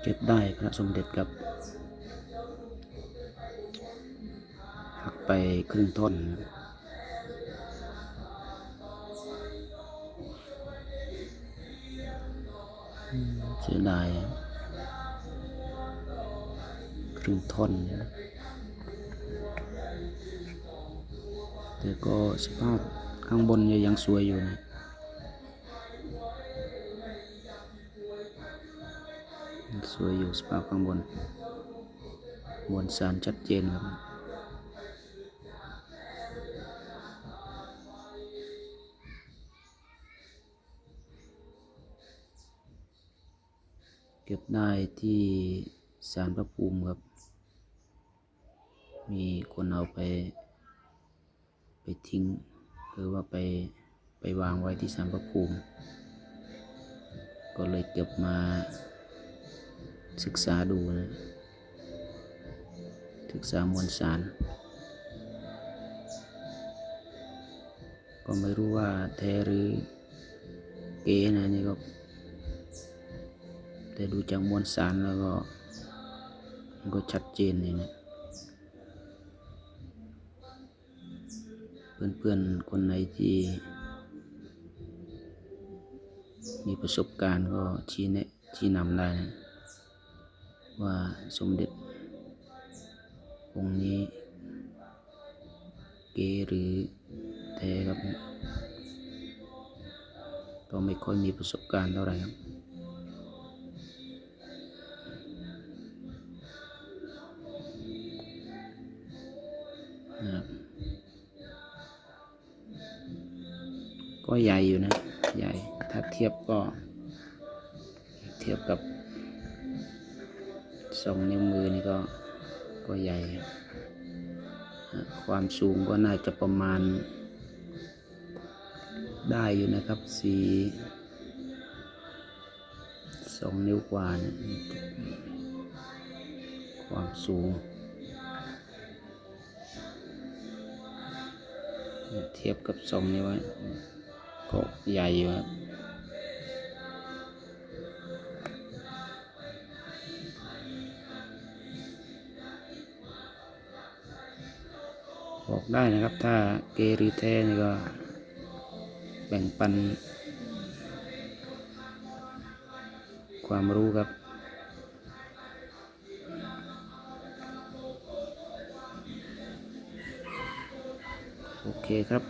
ก็บได้พระสมเด็จกับหักไปครึ่งท่อนเสียดายครึ่งท่อนแต่ก็สภาพข้างบนยังสวยอยู่นะสวยอยู่สภาพข้างบนมวลสารชัดเจนครับเก็บได้ที่ศาลพระภูมิครับมีคนเอาไปทิ้งหรือว่าไปวางไว้ที่ศาลพระภูมิก็เลยเก็บมาศึกษาดูนะศึกษามวลสารก็ไม่รู้ว่าแท้หรือเก๋นะนี่ก็แต่ดูจากมวลสารแล้วก็มันก็ชัดเจนเลยนะเพื่อนๆคนไหนที่มีประสบการณ์ก็ชี้แนะชี้นำได้นะว่าสมเด็จองค์นี้เก๋หรือแท้ครับก็ไม่ค่อยมีประสบการณ์เท่าไหร่ครับก็ใหญ่อยู่นะใหญ่ถ้าเทียบกับ2 นิ้วมือนี่ก็ใหญ่ความสูงก็น่าจะประมาณได้อยู่นะครับ2 นิ้วกว่านะความสูงเทียบกับ2 นิ้วก็ใหญ่อยู่ครับบอกได้นะครับถ้าเกหรือแท้นี่ก็แบ่งปันความรู้ครับโอเคครับ